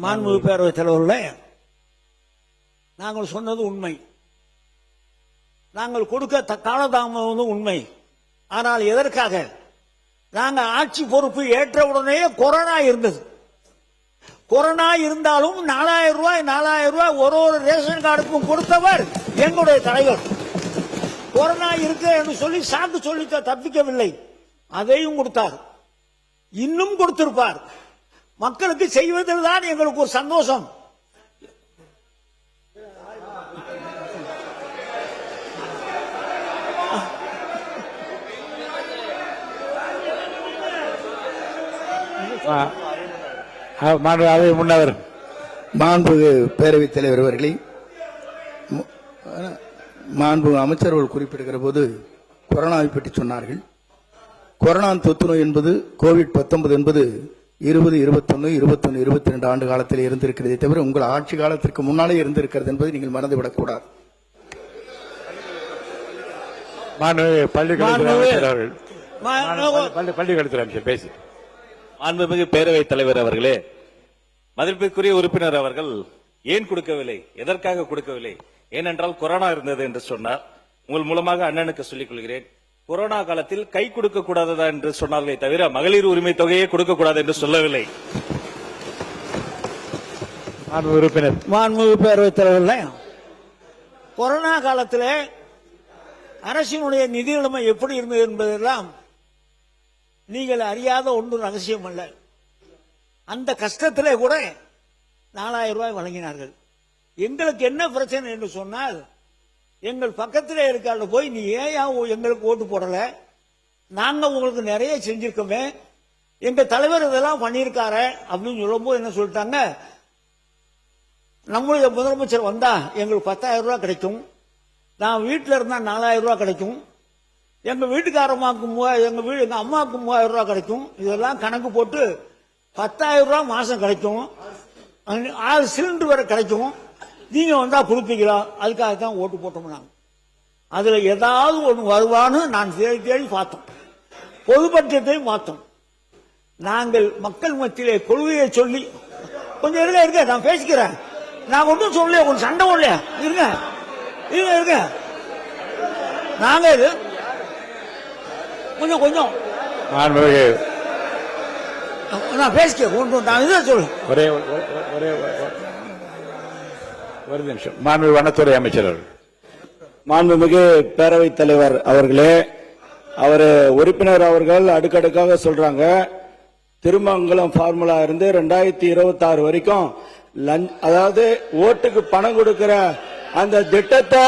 மாண்புமிகு பேரவைத் தலைவர்களே, நாங்கள் சொன்னது உண்மை. நாங்கள் கொடுக்க காலதாமதம் உண்மை. ஆனால் எதற்காக? நாங்கள் ஆட்சி பொறுப்பு ஏற்றவுடனே கொரோனா இருந்தது. கொரோனா இருந்தாலும் 4000 ரூபாய் ஒரு ரேஷன் கார்டுக்கும் கொடுத்தவர் எங்களுடைய தலைவர். கொரோனா இருக்கு என்று சொல்லி சாக்கு சொல்லி தப்பிக்கவில்லை, அதையும் கொடுத்தார், இன்னும் கொடுத்திருப்பார். மக்களுக்கு செய்வதில் தான் எங்களுக்கு ஒரு சந்தோஷம். முன்னவர் மாண்புமிகு பேரவைத் தலைவர் அவர்களே, மாண்புமிகு அமைச்சர்கள் குறிப்பிடுகிற போது கொரோனாவை பற்றி சொன்னார்கள். கொரோனா தொற்று நோய் என்பது கோவிட்-19 என்பது 20, 21, 21, 22 ஆண்டு காலத்தில் இருந்திருக்கிறதே தவிர உங்கள் ஆட்சி காலத்திற்கு முன்னாலே இருந்திருக்கிறது என்பதை நீங்கள் மறந்துவிடக்கூடாது. பள்ளிக்கல்வித்துறை அமைச்சர் பேசி. மாண்புமிகு பேரவைத் தலைவர் அவர்களே, மதிப்பிற்குரிய உறுப்பினர் அவர்கள் ஏன் கொடுக்கவில்லை, எதற்காக கொடுக்கவில்லை, ஏனென்றால் கொரோனா இருந்தது என்று சொன்னார். உங்கள் மூலமாக அண்ணனுக்கு சொல்லிக் கொள்கிறேன், கொரோனா காலத்தில் கை கொடுக்க கூடாததா என்று சொன்னார்களே தவிர மகளிர் உரிமை தொகையை கொடுக்க கூடாது என்று சொல்லவில்லை. உறுப்பினர் மாண்புமிகு பேரவைத் தலைவர்களே, கொரோனா காலத்தில் அரசினுடைய நிதி நிலைமை எப்படி இருந்தது என்பதெல்லாம் நீங்கள் அறியாத ஒன்று ரகசியம் அல்ல. அந்த கஷ்டத்திலே கூட 4000 ரூபாய் வழங்கினார்கள். எங்களுக்கு என்ன பிரச்சனை என்று சொன்னால், எங்கள் பக்கத்திலே இருக்கால போய் நீ ஏன் எங்களுக்கு ஓட்டு போடல, நாங்க உங்களுக்கு நிறைய செஞ்சிருக்கோமே, எங்க தலைவர் இதெல்லாம் பண்ணியிருக்காரு அப்படின்னு சொல்லும்போது என்ன சொல்லிட்டாங்க, நம்முடைய முதலமைச்சர் வந்தா எங்களுக்கு 10,000 ரூபாய் கிடைக்கும், நான் வீட்டில் இருந்தா 4000 ரூபாய் கிடைக்கும், எங்க வீட்டுக்காரம்மாவுக்கு எங்க அம்மாவுக்கு 3000 ரூபாய் கிடைக்கும். இதெல்லாம் கணக்கு போட்டு 10,000 ரூபாய் மாசம் கிடைக்கும், 6 சிலிண்டர் வரை கிடைக்கும், நீங்க வந்தா கொடுப்பீங்களா? அதுக்காகத்தான் ஓட்டு போட்டோம். நாங்க அதுல ஏதாவது ஒன்று வருவான்னு நான் தேடி தேடி பார்த்தோம், பொது பட்ஜெட்டையும் பார்த்தோம். நாங்கள் மக்கள் மத்தியிலே கொள்கையை சொல்லி கொஞ்சம் இருக்க நான் பேசிக்கிறேன், நான் ஒன்றும் சொல்லலையே, கொஞ்சம் சண்டை இல்லையா, இருங்க நாங்க இது கொஞ்சம் நான் பேசிக்க நான் இதை சொல்லு. ஒரே ஒரு நிமிஷம். மாண்புமிகு வனத்துறை அமைச்சர் அவர்கள். மாண்புமிகு பேரவைத் தலைவர் அவர்களே, அவர் உறுப்பினர் அவர்கள் அடுக்கடுக்காக சொல்றாங்க, திருமங்கலம் ஃபார்முலா இருந்து 2026 வரைக்கும் அதாவது ஓட்டுக்கு பணம் கொடுக்கிற அந்த திட்டத்தை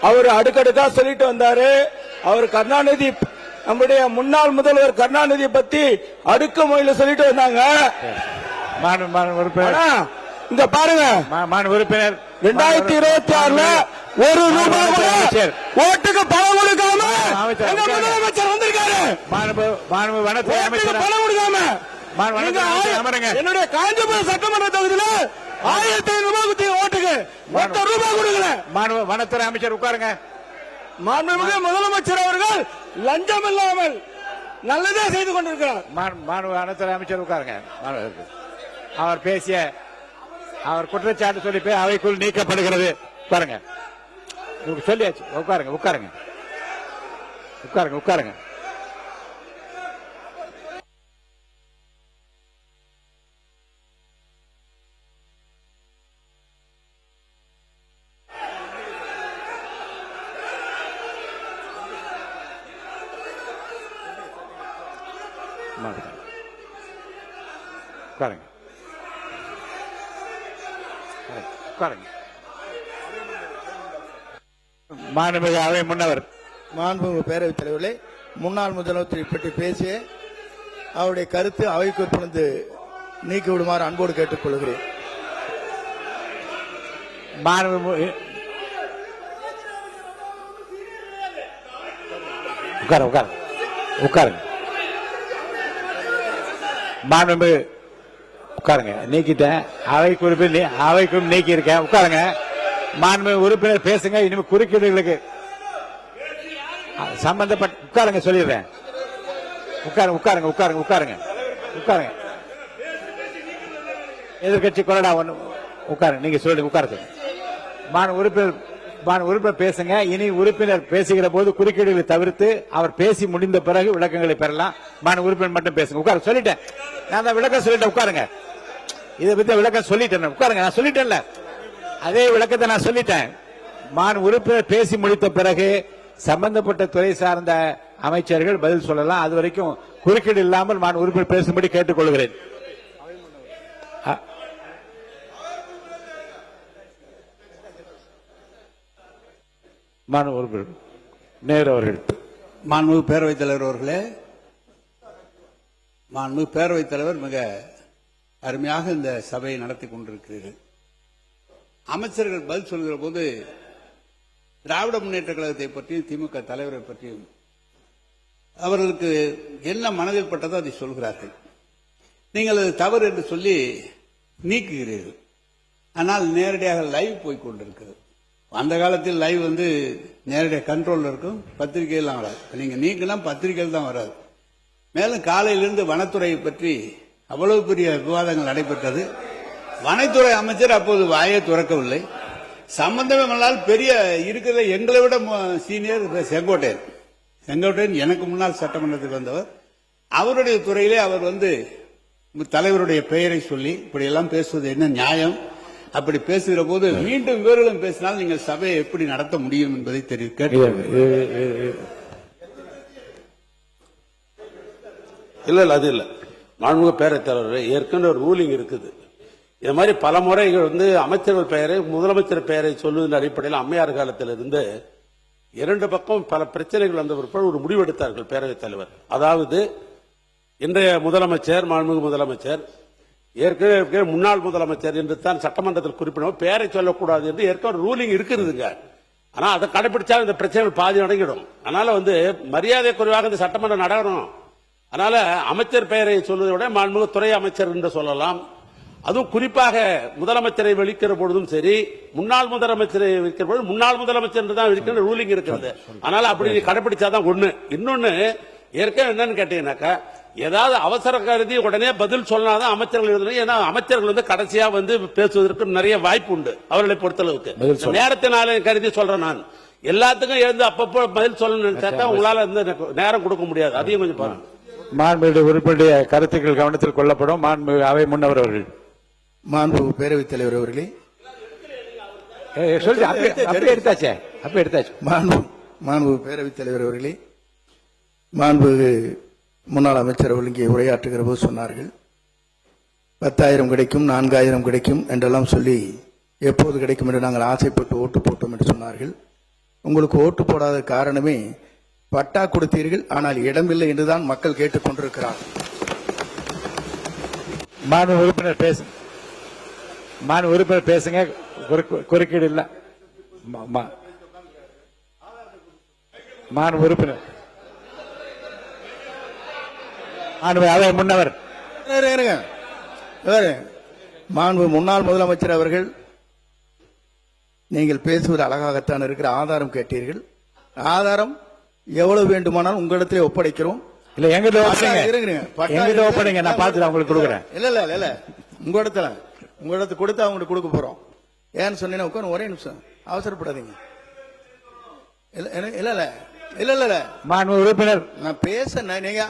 அவர் அடுக்கடுக்கா சொல்லிட்டு வந்தாரு. அவர் கருணாநிதி, நம்முடைய முன்னாள் முதல்வர் கருணாநிதி பத்தி அடுக்கு மொழியில சொல்லிட்டு வந்தாங்க. இங்க பாருங்க, உறுப்பினர் 2026 1 ரூபாய் கூட ஓட்டுக்கு பணம் கொடுக்காம முதலமைச்சர் வந்திருக்காரு. வனத்துறை அமைச்சர் பணம் கொடுக்காம என்னுடைய காஞ்சிபுரம் சட்டமன்ற தொகுதியில 1500 ரூபாய் குத்தி ஓட்டுக்கு 10 ரூபாய் கொடுக்கல. வனத்துறை அமைச்சர் உட்காருங்க. மாண்புமிகு முதலமைச்சர் அவர்கள் லஞ்சம் இல்லாமல் நல்லதே செய்து கொண்டிருக்கிறார். வனத்துறை அமைச்சர் உட்காருங்க. அவர் பேசிய அவர் குற்றச்சாட்டு சொல்லி அவைக்குள் நீக்கப்படுகிறது. உட்காருங்க, சொல்லியாச்சு. உட்காருங்க உட்காருங்க உட்காருங்க உட்காருங்க. உட்காருங்க உட்காருங்க. மாண்புமிகு அவை முன்னவர். மாண்புமிகு பேரவைத் தலைவர்களே, முன்னாள் முதலமைச்சரை பற்றி பேசிய அவருடைய கருத்து அவைக்கு உட்படுந்து நீக்கி விடுமாறு அன்போடு கேட்டுக் கொள்கிறேன். உட்காருங்க உட்காருங்க. மாண்புமிகு உட்காருங்க. நீக்கிட்டேன், அவை குறிப்பில் அவைக்கும் நீக்கி இருக்கேன். உட்காருங்க. மாண்புமிகு உறுப்பினர் பேசுங்க. இனிமே குறுக்கீடுகளுக்கு சம்பந்தப்பட்ட உட்காருங்க சொல்லிடுறேன். உட்காருங்க உட்காருங்க உட்காருங்க உட்காருங்க உட்காருங்க எதிர்கட்சி கொறடா ஒண்ணு உட்காரு, நீங்க சொல்லி உட்காரு. உறுப்பினர் பேசுங்க. இனி உறுப்பினர் பேசுகிற போது குறுக்கீடுகளை தவிர்த்து அவர் பேசி முடிந்த பிறகு விளக்கங்களை பெறலாம். உறுப்பினர் மட்டும் பேசுங்க. உட்காரு, சொல்லிட்டேன் நான் தான் விளக்கம் சொல்லிட்டேன். உட்காருங்க, இதை பத்தி விளக்கம் சொல்லிட்டேன். உட்காருங்க, நான் சொல்லிட்டேன்ல, அதே விளக்கத்தை நான் சொல்லிட்டேன். உறுப்பினர் பேசி முடித்த பிறகு சம்பந்தப்பட்ட துறை சார்ந்த அமைச்சர்கள் பதில் சொல்லலாம். அது வரைக்கும் குறுக்கீடு இல்லாமல் உறுப்பினர் பேசும்படி கேட்டுக்கொள்கிறேன். உறுப்பினர் நேரு அவர்கள். மாண்புமிகு பேரவைத் தலைவர் அவர்களே, மாண்புமிகு பேரவைத் தலைவர் மிக அருமையாக இந்த சபையை நடத்தி கொண்டிருக்கிறீர்கள். அமைச்சர்கள் பதில் சொல்கிற போது திராவிட முன்னேற்ற கழகத்தை பற்றியும் திமுக தலைவரை பற்றியும் அவர்களுக்கு என்ன மனதில் பட்டதோ அதை சொல்கிறார்கள். நீங்கள் அது தவறு என்று சொல்லி நீக்குகிறீர்கள். ஆனால் நேரடியாக லைவ் போய் கொண்டிருக்கிறது. அந்த காலத்தில் லைவ் நேரடியாக கண்ட்ரோல்ல இருக்கும், பத்திரிகையெல்லாம் வராது. நீங்க நீக்கலாம் பத்திரிகைகள் தான் வராது. மேலும் காலையிலிருந்து வனத்துறையை பற்றி அவ்வளவு பெரிய விவாதங்கள் நடைபெற்றது. வனத்துறை அமைச்சர் அப்போது வாயை துறக்கவில்லை. சம்பந்தமே இல்லாமல் பெரிய இருக்கிற எங்களை விட சீனியர் செங்கோட்டையன் எனக்கு முன்னால் சட்டமன்றத்துக்கு வந்தவர். அவருடைய துறையிலே அவர் தலைவருடைய பெயரை சொல்லி இப்படி எல்லாம் பேசுவது என்ன நியாயம்? அப்படி பேசுகிற போது மீண்டும் இவர்களும் பேசினால் நீங்கள் சபையை எப்படி நடத்த முடியும் என்பதை இல்ல அது இல்ல. மாண்புமிகு பேரவைத் தலைவர் ஏற்கனவே ஒரு ரூலிங் இருக்குது. இது மாதிரி பல முறைகள் அமைச்சர்கள் பெயரை முதலமைச்சர் பெயரை சொல்லுவதன் அடிப்படையில் அம்மையார் காலத்தில் இருந்து இரண்டு பக்கம் பல பிரச்சனைகள் வந்த பிற்பாடு ஒரு முடிவெடுத்தார்கள் பேரவைத் தலைவர். அதாவது இன்றைய முதலமைச்சர் மாண்புமிகு முதலமைச்சர் ஏற்கனவே முன்னாள் முதலமைச்சர் என்று தான் சட்டமன்றத்தில் குறிப்பிடும் பெயரை சொல்லக்கூடாது என்று ஏற்கனவே ரூலிங் இருக்குதுங்க. ஆனா அதை கடைபிடிச்சா இந்த பிரச்சனைகள் பாதி அடங்கிடும். அதனால மரியாதை குறைவாக இந்த சட்டமன்றம் நடக்கணும். அதனால அமைச்சர் பெயரை சொல்வதை விட மாண்புமிகு துறை அமைச்சர் என்று சொல்லலாம். அதுவும் குறிப்பாக முதலமைச்சரை வெளிக்கிற பொழுதும் சரி, முன்னாள் முதலமைச்சரை வெளிக்கிற பொழுது முன்னாள் முதலமைச்சர் என்று தான் இருக்கிற ரூலிங் இருக்கிறது. அதனால அப்படி கடைபிடிச்சாதான் ஒண்ணு. இன்னொன்னு ஏற்கனவே என்னன்னு கேட்டீங்கன்னாக்கா, ஏதாவது அவசர கருதி உடனே பதில் சொன்னாதான் அமைச்சர்கள் எழுதணும். ஏன்னா அமைச்சர்கள் கடைசியா பேசுவதற்கு நிறைய வாய்ப்பு உண்டு. அவர்களை பொறுத்தளவுக்கு நேரத்தினால கருதி சொல்றேன். நான் எல்லாத்துக்கும் எழுந்து அப்பப்போ பதில் சொல்லணும்னு உங்களால நேரம் கொடுக்க முடியாது. அதையும் கொஞ்சம் பாருங்க. மாண்புமிகு உறுப்பினருடைய கருத்துக்கள் கவனத்தில் கொள்ளப்படும். மாண்புமிகு அவை முன்னவர் அவர்கள். மாண்புமிகு பேரவைத் தலைவர் அவர்களே, எடுத்தாச்சு. மாண்புமிகு பேரவைத் தலைவர் அவர்களே, மாண்புமிகு முன்னாள் அமைச்சர் அவர்கள் இங்கே உரையாற்றுகிற போது சொன்னார்கள் 10,000 கிடைக்கும், 4,000 கிடைக்கும் என்றெல்லாம் சொல்லி எப்போது கிடைக்கும் என்று நாங்கள் ஆசைப்பட்டு ஓட்டு போட்டோம் என்று சொன்னார்கள். உங்களுக்கு ஓட்டு போடாத காரணமே பட்டா கொடுத்தீர்கள், ஆனால் இடமில்லை என்றுதான் மக்கள் கேட்டுக் கொண்டிருக்கிறார். மாண்பு உறுப்பினர் பேசுங்க. குறுக்கீடு இல்ல. மாண்பு உறுப்பினர் அவை முன்னவர். மாண்பு முன்னாள் முதலமைச்சர் அவர்கள், நீங்கள் பேசுவது அழகாகத்தான் இருக்கிற ஆதாரம் கேட்டீர்கள். ஆதாரம் எவ்வளவு வேண்டுமானால் உங்களிடத்திலே ஒப்படைக்கிறோம். இல்ல எங்கிட்ட ஒப்படைங்க, நான் பார்த்துட்டு உங்களுக்கு கொடுக்குறேன். இல்ல உங்களிடத்து கொடுத்து அவங்களுக்கு கொடுக்க போறோம். ஏன்னு சொன்னீங்கன்னா உட்காந்து ஒரே நிமிஷம் அவசரப்படாதீங்க. இல்ல மாண்பு உறுப்பினர் நான் பேச நீங்க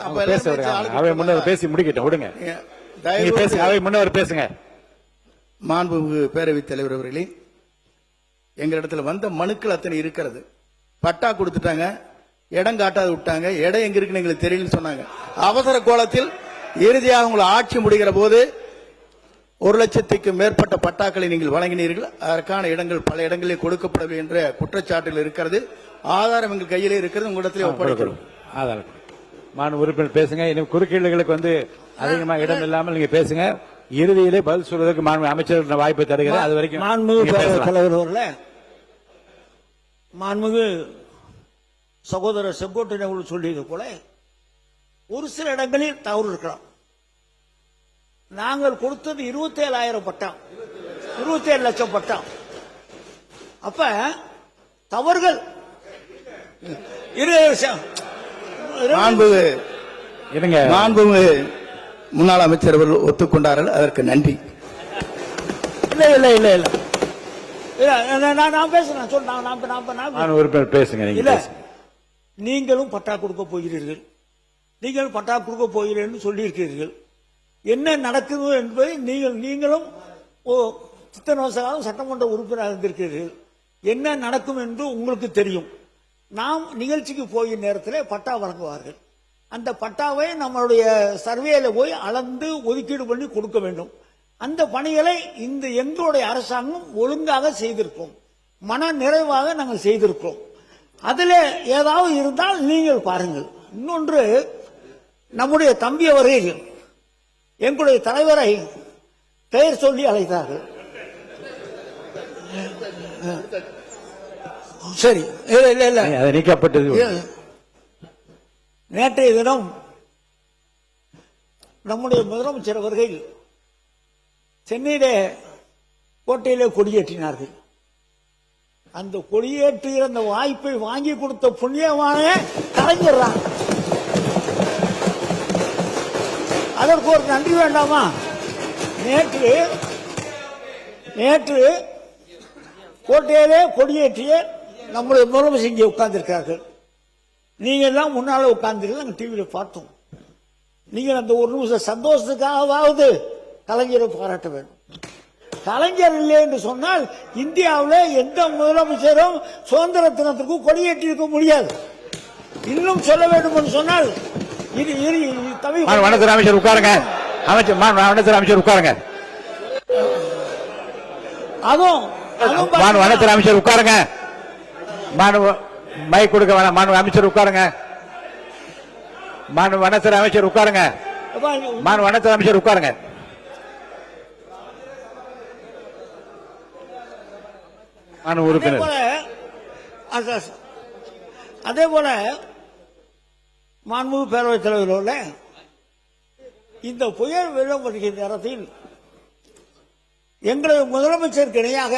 அவை முன்னவர் பேசி முடிக்கட்டும், விடுங்க. அவை முன்னவர் பேசுங்க. மாண்பு பேரவைத் தலைவர் அவர்களே, எங்களிடத்துல வந்த மனுக்கள் அத்தனை இருக்கிறது. பட்டா கொடுத்துட்டாங்க, இடம் காட்டாது விட்டாங்க. இடம் எங்க இருக்குன்னு எங்களுக்கு தெரியலன்னு சொன்னாங்க. அவசர கோலத்தில் இறுதியாக உங்களை ஆட்சி முடிகிற போது 1,00,000க்கு மேற்பட்ட பட்டாக்களை நீங்கள் வழங்கினீர்கள். அதற்கான இடங்கள் பல இடங்களில் கொடுக்கப்படவில்லை என்ற குற்றச்சாட்டுகள் இருக்கிறது. ஆதாரம் எங்கள் கையிலே இருக்கிறது, உங்களிடத்திலே ஒப்படைக்கிறோம். ஆதாரம். மாண்பு உறுப்பினர் பேசுங்க. இன்னும் குறுக்கீடுகளுக்கு அதிகமா இடம் இல்லாமல் நீங்க பேசுங்க. இறுதியிலே பதில் சொல்வதற்கு மாண்பு அமைச்சர் வாய்ப்பு தருகிறேன். அது வரைக்கும் மாண்புமிகு சகோதரர் செங்கோட்டையன் அவர்கள் சொல்லியது போல ஒரு சில இடங்களில் தவறு இருக்கலாம். நாங்கள் கொடுத்தது 27,000 பட்டம், 27 லட்சம் பட்டம். அப்ப தவறுகள் மாண்புமிகு முன்னாள் அமைச்சர் அவர்கள் ஒத்துக்கொண்டார்கள். அதற்கு நன்றி. இல்ல இல்ல இல்ல இல்ல நான் பேசுறேன் சொல்ல மாண்பு உறுப்பினர் பேசுங்க. நீங்க இல்ல பேசுங்க. நீங்களும் பட்டா கொடுக்க போகிறீர்கள், நீங்கள் பட்டா கொடுக்க போகிறீர்கள் என்று சொல்லியிருக்கிறீர்கள். என்ன நடக்குது என்பதை நீங்களும் சித்தன காலம் சட்டமன்ற உறுப்பினராக இருந்திருக்கிறீர்கள். என்ன நடக்கும் என்று உங்களுக்கு தெரியும். நாம் நிகழ்ச்சிக்கு போகிற நேரத்தில் பட்டா வழங்குவார்கள். அந்த பட்டாவை நம்மளுடைய சர்வேல போய் அளந்து ஒதுக்கீடு பண்ணி கொடுக்க வேண்டும். அந்த பணிகளை இந்த எங்களுடைய அரசாங்கம் ஒழுங்காக செய்திருக்கோம், மன நிறைவாக நாங்கள் செய்திருக்கிறோம். அதில் ஏதாவது இருந்தால் நீங்கள் பாருங்கள். இன்னொன்று, நம்முடைய தம்பி அவர்கள் எங்களுடைய தலைவரை பெயர் சொல்லி அழைத்தார்கள். சரி, இல்ல இல்ல அது நீக்கப்பட்டது. நேற்றைய தினம் நம்முடைய முதலமைச்சர் அவர்கள் சென்னையிலே கோட்டையிலே கொடியேற்றினார்கள். அந்த கொடியேற்றுகிற அந்த வாய்ப்பை வாங்கி கொடுத்த புண்ணியமான கலைஞர் தான். அதற்கு ஒரு நன்றி வேண்டாமா? நேற்று கோட்டையிலே கொடியேற்றிய நம்முடைய முதலமைச்சர் இங்கே உட்கார்ந்திருக்கிறார்கள். நீங்கள் எல்லாம் முன்னால உட்கார்ந்து நாங்கள் டிவியில் பார்த்தோம். நீங்கள் அந்த ஒரு நிமிஷம் சந்தோஷத்துக்காகவாவது கலைஞரை பாராட்ட வேண்டும். கலைஞர் இல்லை என்று சொன்னால் இந்தியாவில் எந்த முதலமைச்சரும் சுதந்திர தினத்துக்கு கொடியேற்றி இருக்க முடியாது. இன்னும் சொல்ல வேண்டும் என்று சொன்னால் வனத்துறை அமைச்சர் உட்காருங்க. வனத்துறை அமைச்சர் உட்காருங்க. அதுவும் வனத்துறை அமைச்சர் உட்காருங்க. மைக் கொடுக்க வேணாம். அமைச்சர் உட்காருங்க. வனத்துறை அமைச்சர் உட்காருங்க. வனத்துறை அமைச்சர் உட்காருங்க. அதே போல மாண்புமிகு பேரவைத் தலைவரோட இந்த புயல் வெள்ளம் வருகிற நேரத்தில் எங்களுடைய முதலமைச்சருக்கு இணையாக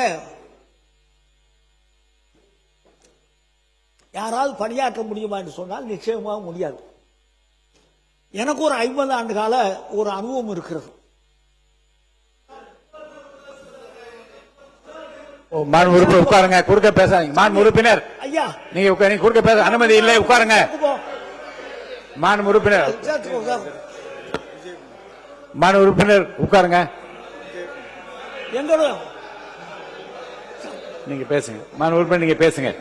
யாராவது பணியாற்ற முடியுமா என்று சொன்னால் நிச்சயமாக முடியாது. எனக்கு ஒரு 50 ஆண்டு கால ஒரு அனுபவம் இருக்கிறது. மாண்பு உறுப்பினர் உட்காருங்க. குறுக்க பேசாதீங்க. மாண்பு உறுப்பினர் ஐயா, நீங்க குறுக்க பேச அனுமதி இல்லை. உட்காருங்க. மாண்பு உறுப்பினர் உட்காருங்க. நீங்க பேசுங்க. மாண்பு உறுப்பினர் நீங்க பேசுங்க.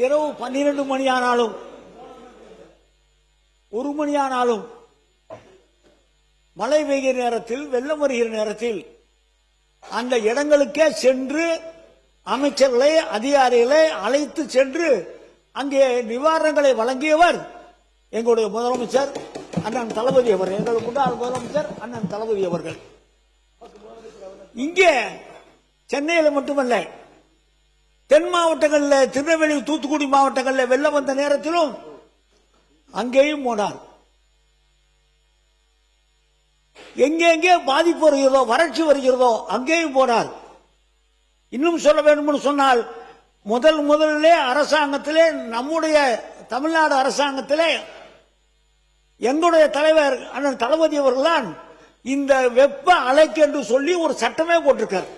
இரவு 12 மணி ஆனாலும் 1 மணி ஆனாலும் மழை பெய்கிற நேரத்தில், வெள்ளம் வருகிற நேரத்தில் அந்த இடங்களுக்கே சென்று அமைச்சர்களை, அதிகாரிகளை அழைத்து சென்று அங்கே நிவாரணங்களை வழங்கியவர் எங்களுடைய முதலமைச்சர் அண்ணன் தளபதி அவர்கள். எங்களுக்கு முன்னாள் முதலமைச்சர் அண்ணன் தளபதி அவர்கள். இங்கே சென்னையில் மட்டுமல்ல, தென் மாவட்டங்களில், திருநெல்வேலி, தூத்துக்குடி மாவட்டங்களில் வெள்ளம் வந்த நேரத்திலும் அங்கேயும் போனார். எங்கே பாதிப்பு வருகிறதோ, வறட்சி வருகிறதோ அங்கேயும் போனார். இன்னும் சொல்ல வேண்டும் சொன்னால், முதலிலே அரசாங்கத்திலே, நம்முடைய தமிழ்நாடு அரசாங்கத்திலே எங்களுடைய தலைவர் அண்ணன் தளபதி அவர்கள்தான் இந்த வெப்ப அலைக்கு என்று சொல்லி ஒரு சட்டமே போட்டிருக்கார்.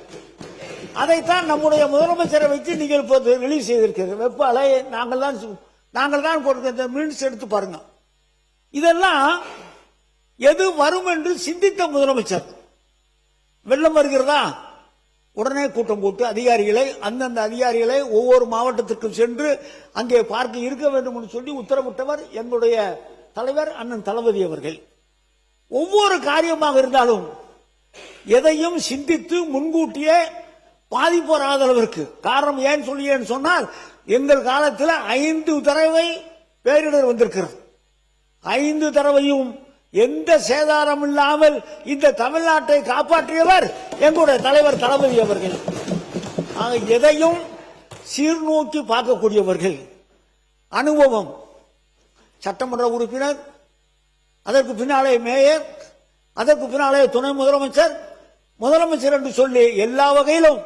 அதைத்தான் நம்முடைய முதலமைச்சரை வைத்து நீங்கள் இப்போது ரிலீஸ் செய்திருக்கிறது. வெப்ப அலை நாங்கள் தான் போட்டிருக்க மினிட்ஸ் எடுத்து பாருங்க. இதெல்லாம் எது வரும் என்று சிந்தித்த முதலமைச்சர். வெள்ளம் வருகிறதா, உடனே கூட்டம் போட்டு அதிகாரிகளை, அந்தந்த அதிகாரிகளை ஒவ்வொரு மாவட்டத்திற்கும் சென்று அங்கே பார்க்க இருக்க வேண்டும் என்று சொல்லி உத்தரவிட்டவர் எங்களுடைய தலைவர் அண்ணன் தளபதி அவர்கள். ஒவ்வொரு காரியமாக இருந்தாலும் எதையும் சிந்தித்து முன்கூட்டியே பாதிப்பு வராத அளவிற்கு. காரணம் ஏன் சொல்லியேன்னு சொன்னால், எங்கள் காலத்தில் 5 தடவை பேரிடர் வந்திருக்கிறது. 5 தடவையும் எந்த சேதாரம் இல்லாமல் இந்த தமிழ்நாட்டை காப்பாற்றியவர் எங்களுடைய தலைவர் தளபதி அவர்கள். எதையும் சீர்நோக்கி பார்க்கக்கூடியவர்கள். அனுபவம். சட்டமன்ற உறுப்பினர், அதற்கு பின்னாலே மேயர், அதற்கு பின்னாலே துணை முதலமைச்சர், முதலமைச்சர் என்று சொல்லி எல்லா வகையிலும்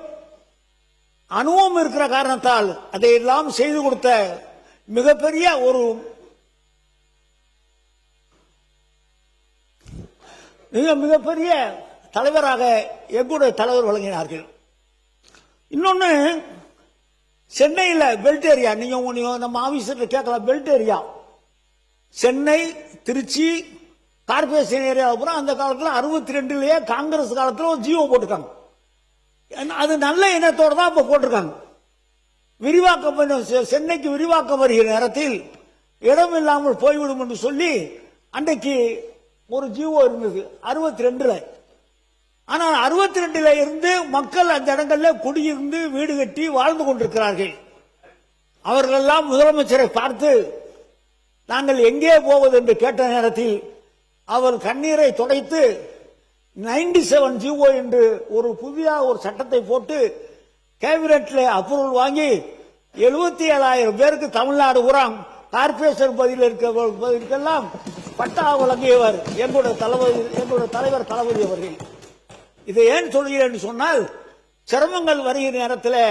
அனுபவம் இருக்கிற காரணத்தால் அதையெல்லாம் செய்து கொடுத்த மிகப்பெரிய ஒரு மிகப்பெரிய தலைவராக எங்களுடைய தலைவர் வழங்கினார்கள். இன்னொன்னு, சென்னையில் பெல்ட் ஏரியா, நீங்க நம்ம ஆபீசர்ல கேட்கலாம், belt area Chennai, Trichy corporation area அப்புறம் அந்த காலத்தில் 62லயே காங்கிரஸ் காலத்தில் ஒரு ஜியோ போட்டிருக்காங்க. அது நல்ல எண்ணத்தோட தான் இப்ப போட்டிருக்காங்க. விரிவாக்கம் சென்னைக்கு விரிவாக்கம் வருகிற நேரத்தில் இடம் இல்லாமல் போய்விடும் என்று சொல்லி அன்றைக்கு ஒரு ஜியோ இருந்தது 62ல. ஆனால் 62ல இருந்து மக்கள் அந்த இடங்கள்ல குடியிருந்து வீடு கட்டி வாழ்ந்து கொண்டிருக்கிறார்கள். அவர்கள் எல்லாம் முதலமைச்சரை பார்த்து நாங்கள் எங்கே போவது என்று கேட்ட நேரத்தில் அவர் கண்ணீரை துடைத்து 97 ஜிஓ என்று ஒரு புதிய ஒரு சட்டத்தை போட்டு கேபினெட்ல அப்ரூவல் வாங்கி 77,000 பேருக்கு தமிழ்நாடு பூரா கார்பரேஷன் பகுதிகளுக்கெல்லாம் பட்டா வழங்கியவர் எங்களுடைய தலைவர் தளபதி அவர்கள். இதை ஏன் சொல்கிறேன் சொன்னால், சிரமங்கள் வருகிற நேரத்தில்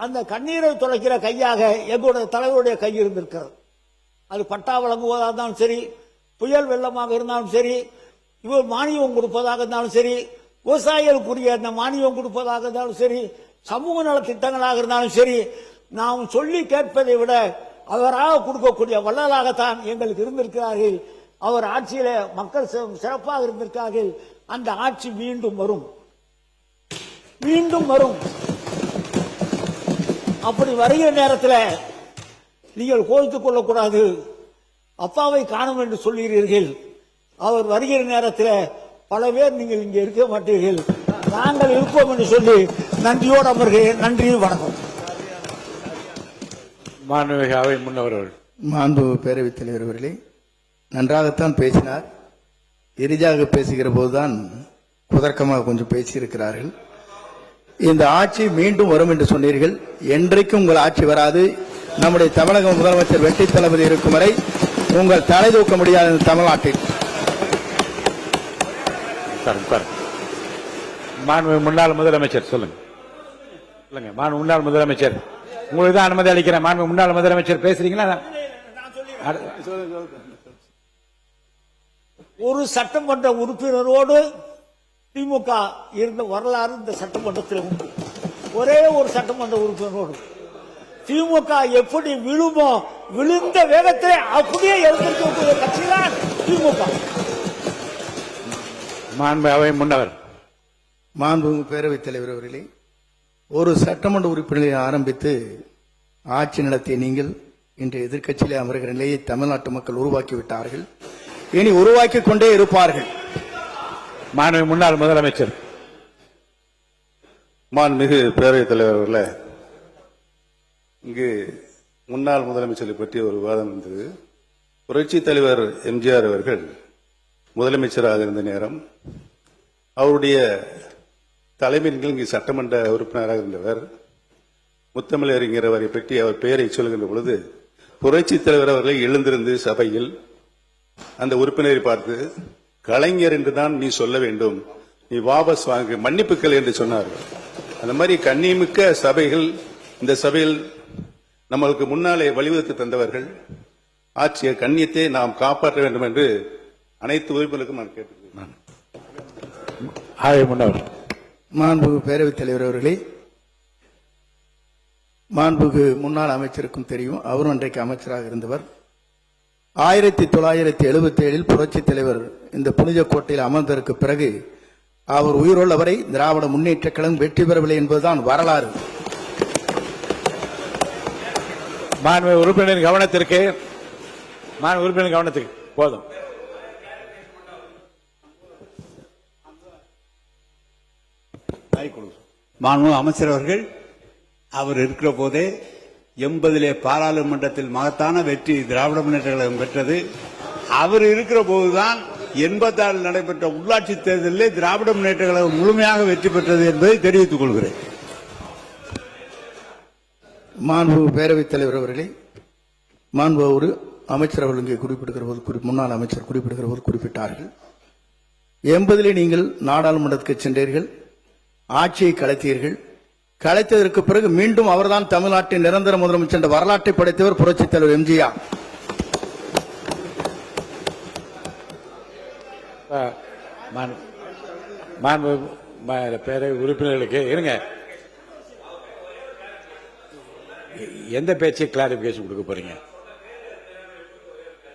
அந்த கண்ணீரை துடைக்கிற கையாக எங்களுடைய தலைவருடைய கை இருந்திருக்கிறது. அது பட்டா வழங்குவதாக இருந்தாலும் சரி, புயல் வெள்ளமாக இருந்தாலும் சரி, இவர் மானியம் கொடுப்பதாக இருந்தாலும் சரி, விவசாயிகளுக்குரிய அந்த மானியம் கொடுப்பதாக இருந்தாலும் சரி, சமூக நல திட்டங்களாக இருந்தாலும் சரி, நாம் சொல்லி கேட்பதை விட அவராக கொடுக்கக்கூடிய வள்ளலாகத்தான் எங்களுக்கு இருந்திருக்கிறார்கள். அவர் ஆட்சியில மக்கள் சிறப்பாக இருந்திருக்கிறார்கள். அந்த ஆட்சி மீண்டும் வரும், மீண்டும் வரும். அப்படி வருகிற நேரத்தில் நீங்கள் கோவித்துக் கொள்ளக்கூடாது. அப்பாவை காணும் என்று சொல்கிறீர்கள். அவர் வருகிற நேரத்தில் பல பேர் நீங்கள் இங்கே இருக்க மாட்டீர்கள், நாங்கள் இருப்போம் என்று சொல்லி நன்றியோடு அமர்கிறேன். நன்றி, வணக்கம். மாண்புமிகு அவை முன்னவர்கள். மாண்பு பேரவைத் தலைவர் அவர்களே, நன்றாகத்தான் பேசினார். எரிதாக பேசுகிற போதுதான் குதர்க்கமாக கொஞ்சம் பேசியிருக்கிறார்கள். இந்த ஆட்சி மீண்டும் வரும் என்று சொன்னீர்கள். என்றைக்கும் உங்கள் ஆட்சி வராது. நம்முடைய தமிழக முதலமைச்சர் வெற்றி தளபதி இருக்கும் வரை உங்கள் தலை தூக்க முடியாது இந்த தமிழ்நாட்டில். மாண்புமிகு முன்னாள் முதலமைச்சர் சொல்லுங்க. சொல்லுங்க மாண்பு முன்னாள் முதலமைச்சர், உங்களுக்கு தான் அனுமதி அளிக்கிறேன். மாண்பு முன்னாள் முதலமைச்சர் பேசுறீங்களா? ஒரு சட்டமன்ற உறுப்பினரோடு திமுக இருந்த வரலாறு இந்த சட்டமன்றத்தில் உண்டு. ஒரே ஒரு சட்டமன்ற உறுப்பினரோடு திமுக எப்படி விழுமோ, விழுந்த வேகத்தை அப்படியே எழுந்திருக்கக்கூடிய கட்சி தான் திமுக. மாண்பு அவை முன்னவர். மாண்பு பேரவைத் தலைவர் அவர்களே, ஒரு சட்டமன்ற உறுப்பினரை ஆரம்பித்து ஆட்சி நடத்திய நீங்கள் இன்று எதிர்க்கட்சியிலே அமர்கிற நிலையை தமிழ்நாட்டு மக்கள் உருவாக்கிவிட்டார்கள். இனி உருவாக்கிக் கொண்டே இருப்பார்கள். மாண்பு முன்னாள் முதலமைச்சர். மாண்புமிகு பேரவைத் தலைவர் அவர்களே, இங்கு முன்னாள் முதலமைச்சரை பற்றி ஒரு விவாதம் இருந்தது. புரட்சி தலைவர் எம்ஜிஆர் அவர்கள் முதலமைச்சராக இருந்த நேரம் அவருடைய தலைமையில் இங்கு சட்டமன்ற உறுப்பினராக இருந்தவர் முத்தமிழறிஞர் அவரை பற்றி அவர் பெயரை சொல்கின்ற பொழுது புரட்சி தலைவர் அவர்களை எழுந்திருந்து சபையில் அந்த உறுப்பினரை பார்த்து, கலைஞர் என்றுதான் நீ சொல்ல வேண்டும், நீ வாபஸ் வாங்க, மன்னிப்புகள் என்று சொன்னார்கள். அந்த மாதிரி கண்ணியமிக்க சபைகள் இந்த சபையில் நம்மளுக்கு முன்னாலே வழிவகுத்து தந்தவர்கள். ஆட்சிய கண்ணியத்தை நாம் காப்பாற்ற வேண்டும் என்று அனைத்து உறுப்பினருக்கும் நான் கேட்டுக்கொள்கிறேன். மாண்புமிகு பேரவைத் தலைவர் அவர்களே, மாண்புமிகு முன்னாள் அமைச்சருக்கும் தெரியும், அவரும் அன்றைக்கு அமைச்சராக இருந்தவர். 1977 புரட்சித் தலைவர் இந்த புனித கோட்டையில் அமர்ந்ததற்கு பிறகு அவர் உயிருள்ளவரை திராவிட முன்னேற்ற கழகம் வெற்றி பெறவில்லை என்பதுதான் வரலாறு. மாண்புமிகு உறுப்பினரின் கவனத்திற்கு போதும். மாண்பு அமைச்சர் அவர்கள் அவர் இருக்கிற போதே 80 பாராளுமன்றத்தில் மகத்தான வெற்றி திராவிட முன்னேற்ற கழகம் பெற்றது. அவர் இருக்கிற போதுதான் 86 நடைபெற்ற உள்ளாட்சி தேர்தலில் திராவிட முன்னேற்ற கழகம் முழுமையாக வெற்றி பெற்றது என்பதை தெரிவித்துக் கொள்கிறேன். மாண்பு பேரவைத் தலைவர் அவர்களே, மாண்பு ஒரு அமைச்சர் அவர்கள் இங்கே குறிப்பிடுகிற போது, முன்னாள் அமைச்சர் குறிப்பிடுகிற போது குறிப்பிட்டார்கள், 80 நீங்கள் நாடாளுமன்றத்துக்கு சென்றீர்கள், ஆட்சியை கலைத்தீர்கள். கலைத்ததற்கு பிறகு மீண்டும் அவர்தான் தமிழ்நாட்டின் நிரந்தர முதலமைச்சர் என்ற வரலாற்றை படைத்தவர் புரட்சித் தலைவர் எம்ஜிஆர். பேரவை உறுப்பினர்களுக்கு இருங்க, எந்த பேச்சு கிளாரிபிகேஷன் கொடுக்க போறீங்க?